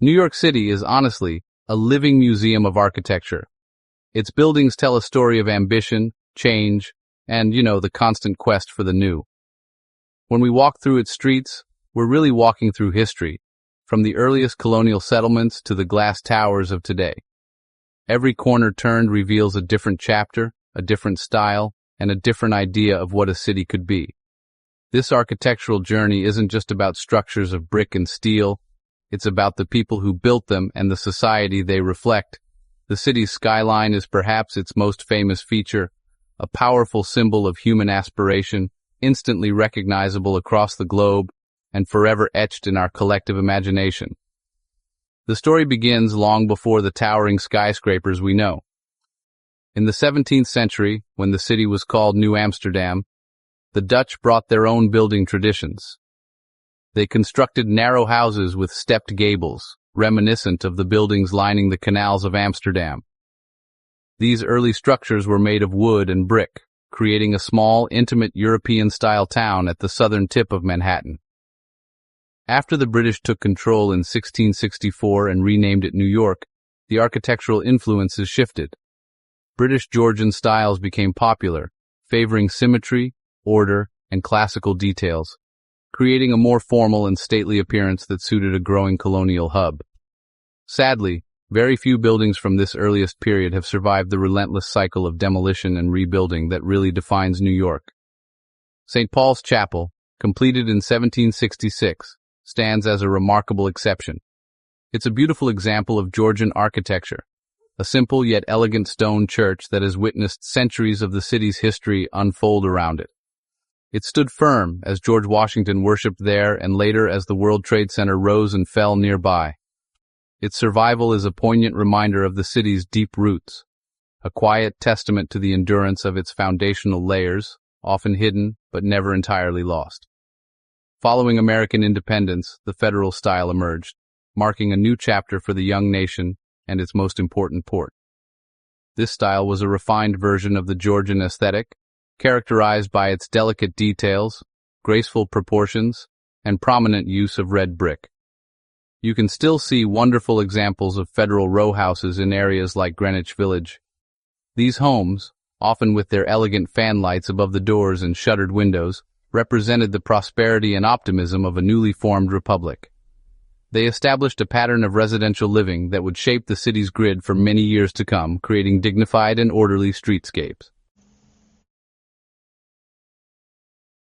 New York City is honestly a living museum of architecture. Its buildings tell a story of ambition, change, and, the constant quest for the new. When we walk through its streets, we're really walking through history, from the earliest colonial settlements to the glass towers of today. Every corner turned reveals a different chapter, a different style, and a different idea of what a city could be. This architectural journey isn't just about structures of brick and steel, it's about the people who built them and the society they reflect. The city's skyline is perhaps its most famous feature, a powerful symbol of human aspiration, instantly recognizable across the globe and forever etched in our collective imagination. The story begins long before the towering skyscrapers we know. In the 17th century, when the city was called New Amsterdam, the Dutch brought their own building traditions. They constructed narrow houses with stepped gables, reminiscent of the buildings lining the canals of Amsterdam. These early structures were made of wood and brick, creating a small, intimate European-style town at the southern tip of Manhattan. After the British took control in 1664 and renamed it New York, the architectural influences shifted. British Georgian styles became popular, favoring symmetry, order, and classical details, creating a more formal and stately appearance that suited a growing colonial hub. Sadly, very few buildings from this earliest period have survived the relentless cycle of demolition and rebuilding that really defines New York. St. Paul's Chapel, completed in 1766, stands as a remarkable exception. It's a beautiful example of Georgian architecture, a simple yet elegant stone church that has witnessed centuries of the city's history unfold around it. It stood firm as George Washington worshipped there and later as the World Trade Center rose and fell nearby. Its survival is a poignant reminder of the city's deep roots, a quiet testament to the endurance of its foundational layers, often hidden but never entirely lost. Following American independence, the federal style emerged, marking a new chapter for the young nation and its most important port. This style was a refined version of the Georgian aesthetic, characterized by its delicate details, graceful proportions, and prominent use of red brick. You can still see wonderful examples of federal row houses in areas like Greenwich Village. These homes, often with their elegant fan lights above the doors and shuttered windows, represented the prosperity and optimism of a newly formed republic. They established a pattern of residential living that would shape the city's grid for many years to come, creating dignified and orderly streetscapes.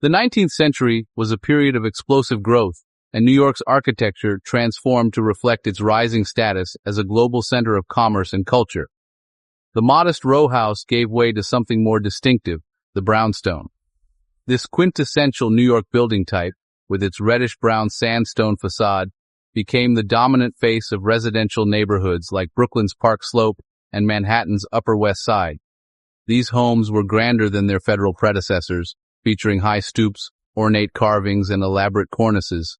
The 19th century was a period of explosive growth, and New York's architecture transformed to reflect its rising status as a global center of commerce and culture. The modest row house gave way to something more distinctive, the brownstone. This quintessential New York building type, with its reddish-brown sandstone facade, became the dominant face of residential neighborhoods like Brooklyn's Park Slope and Manhattan's Upper West Side. These homes were grander than their federal predecessors, featuring high stoops, ornate carvings, and elaborate cornices.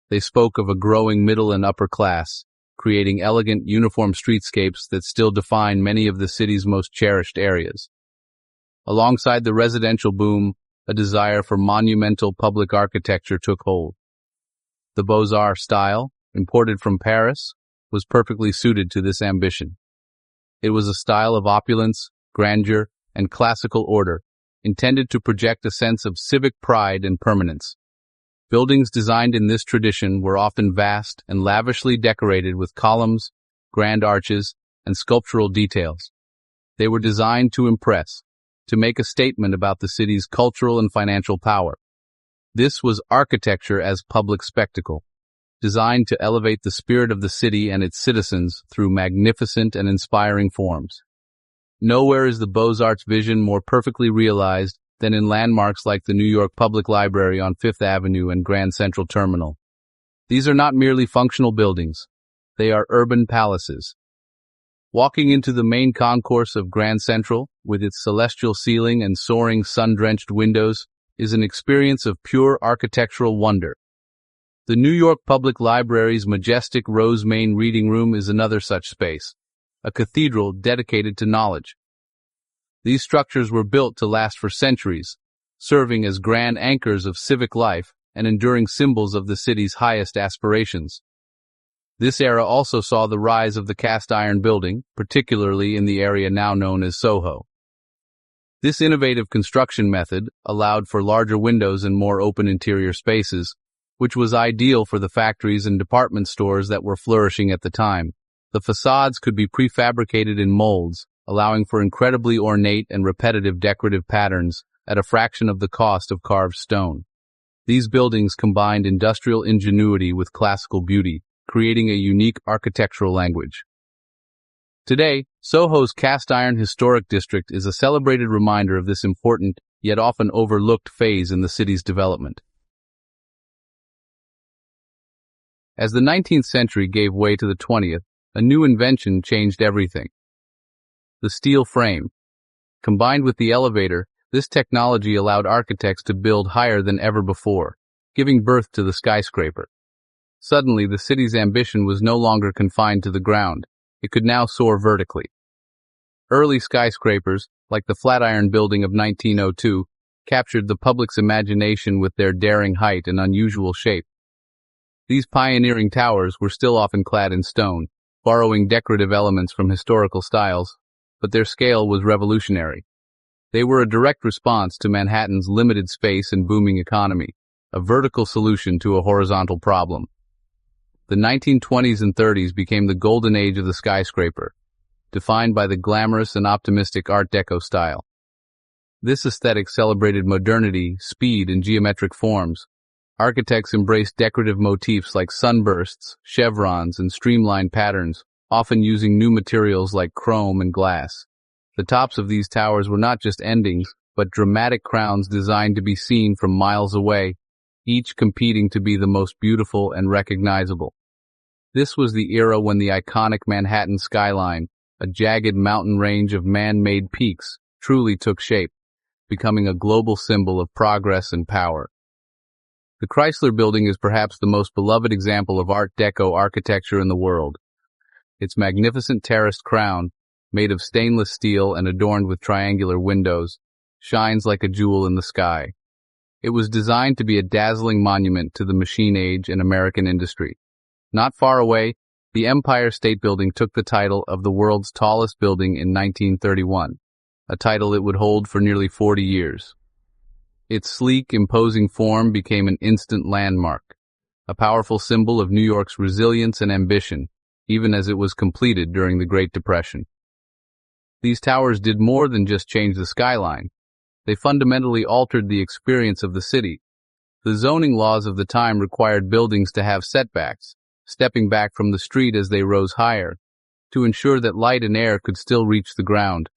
They spoke of a growing middle and upper class, creating elegant, uniform streetscapes that still define many of the city's most cherished areas. Alongside the residential boom, a desire for monumental public architecture took hold. The Beaux-Arts style, imported from Paris, was perfectly suited to this ambition. It was a style of opulence, grandeur, and classical order, intended to project a sense of civic pride and permanence. Buildings designed in this tradition were often vast and lavishly decorated with columns, grand arches, and sculptural details. They were designed to impress, to make a statement about the city's cultural and financial power. This was architecture as public spectacle, designed to elevate the spirit of the city and its citizens through magnificent and inspiring forms. Nowhere is the Beaux-Arts vision more perfectly realized than in landmarks like the New York Public Library on Fifth Avenue and Grand Central Terminal. These are not merely functional buildings. They are urban palaces. Walking into the main concourse of Grand Central, with its celestial ceiling and soaring sun-drenched windows, is an experience of pure architectural wonder. The New York Public Library's majestic Rose Main Reading Room is another such space, a cathedral dedicated to knowledge. These structures were built to last for centuries, serving as grand anchors of civic life and enduring symbols of the city's highest aspirations. This era also saw the rise of the cast iron building, particularly in the area now known as Soho. This innovative construction method allowed for larger windows and more open interior spaces, which was ideal for the factories and department stores that were flourishing at the time. The facades could be prefabricated in molds, allowing for incredibly ornate and repetitive decorative patterns at a fraction of the cost of carved stone. These buildings combined industrial ingenuity with classical beauty, creating a unique architectural language. Today, Soho's cast iron historic district is a celebrated reminder of this important, yet often overlooked phase in the city's development. As the 19th century gave way to the 20th, a new invention changed everything. The steel frame. Combined with the elevator, this technology allowed architects to build higher than ever before, giving birth to the skyscraper. Suddenly, the city's ambition was no longer confined to the ground. It could now soar vertically. Early skyscrapers, like the Flatiron Building of 1902, captured the public's imagination with their daring height and unusual shape. These pioneering towers were still often clad in stone, borrowing decorative elements from historical styles, but their scale was revolutionary. They were a direct response to Manhattan's limited space and booming economy, a vertical solution to a horizontal problem. The 1920s and 30s became the golden age of the skyscraper, defined by the glamorous and optimistic Art Deco style. This aesthetic celebrated modernity, speed, and geometric forms. Architects embraced decorative motifs like sunbursts, chevrons, and streamlined patterns, often using new materials like chrome and glass. The tops of these towers were not just endings, but dramatic crowns designed to be seen from miles away, each competing to be the most beautiful and recognizable. This was the era when the iconic Manhattan skyline, a jagged mountain range of man-made peaks, truly took shape, becoming a global symbol of progress and power. The Chrysler Building is perhaps the most beloved example of Art Deco architecture in the world. Its magnificent terraced crown, made of stainless steel and adorned with triangular windows, shines like a jewel in the sky. It was designed to be a dazzling monument to the machine age and American industry. Not far away, the Empire State Building took the title of the world's tallest building in 1931, a title it would hold for nearly 40 years. Its sleek, imposing form became an instant landmark, a powerful symbol of New York's resilience and ambition, even as it was completed during the Great Depression. These towers did more than just change the skyline. They fundamentally altered the experience of the city. The zoning laws of the time required buildings to have setbacks, stepping back from the street as they rose higher, to ensure that light and air could still reach the ground.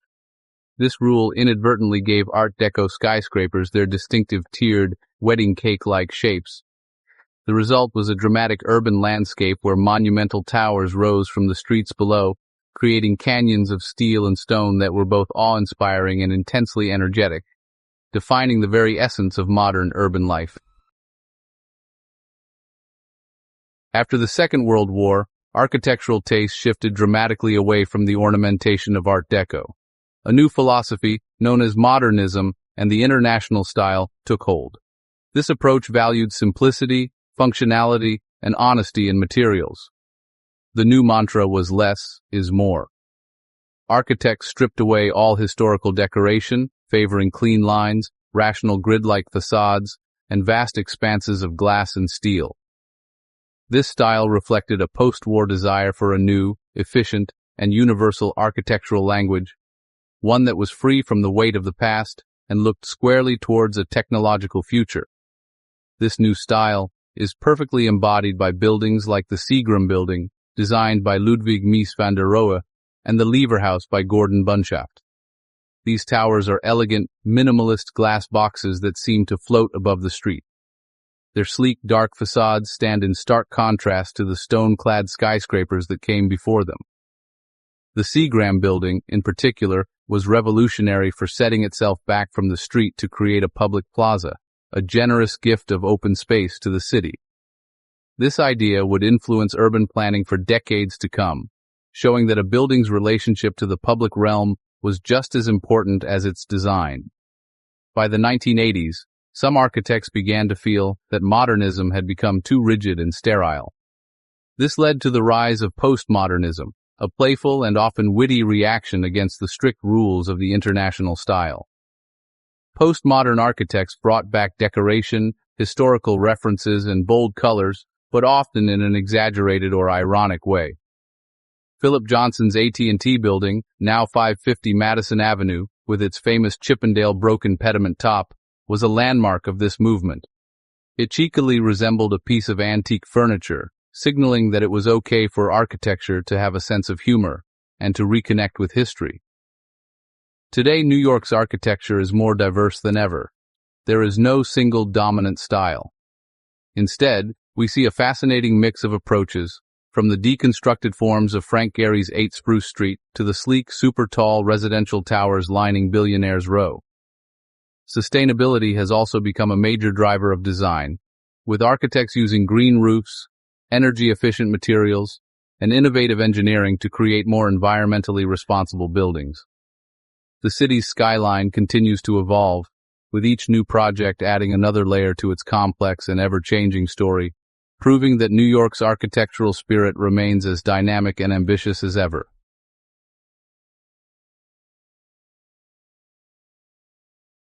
This rule inadvertently gave Art Deco skyscrapers their distinctive tiered, wedding cake-like shapes. The result was a dramatic urban landscape where monumental towers rose from the streets below, creating canyons of steel and stone that were both awe-inspiring and intensely energetic, defining the very essence of modern urban life. After the Second World War, architectural taste shifted dramatically away from the ornamentation of Art Deco. A new philosophy, known as modernism and the international style, took hold. This approach valued simplicity, functionality, and honesty in materials. The new mantra was less is more. Architects stripped away all historical decoration, favoring clean lines, rational grid-like facades, and vast expanses of glass and steel. This style reflected a post-war desire for a new, efficient, and universal architectural language, one that was free from the weight of the past and looked squarely towards a technological future. This new style is perfectly embodied by buildings like the Seagram Building, designed by Ludwig Mies van der Rohe, and the Lever House by Gordon Bunshaft. These towers are elegant, minimalist glass boxes that seem to float above the street. Their sleek, dark facades stand in stark contrast to the stone-clad skyscrapers that came before them. The Seagram Building, in particular, was revolutionary for setting itself back from the street to create a public plaza, a generous gift of open space to the city. This idea would influence urban planning for decades to come, showing that a building's relationship to the public realm was just as important as its design. By the 1980s, some architects began to feel that modernism had become too rigid and sterile. This led to the rise of postmodernism, a playful and often witty reaction against the strict rules of the international style. Postmodern architects brought back decoration, historical references, and bold colors, but often in an exaggerated or ironic way. Philip Johnson's AT&T building, now 550 Madison Avenue, with its famous Chippendale broken pediment top, was a landmark of this movement. It cheekily resembled a piece of antique furniture, signaling that it was okay for architecture to have a sense of humor and to reconnect with history. Today, New York's architecture is more diverse than ever. There is no single dominant style. Instead, we see a fascinating mix of approaches, from the deconstructed forms of Frank Gehry's 8 Spruce Street to the sleek, super-tall residential towers lining Billionaire's Row. Sustainability has also become a major driver of design, with architects using green roofs, energy-efficient materials, and innovative engineering to create more environmentally responsible buildings. The city's skyline continues to evolve, with each new project adding another layer to its complex and ever-changing story, proving that New York's architectural spirit remains as dynamic and ambitious as ever.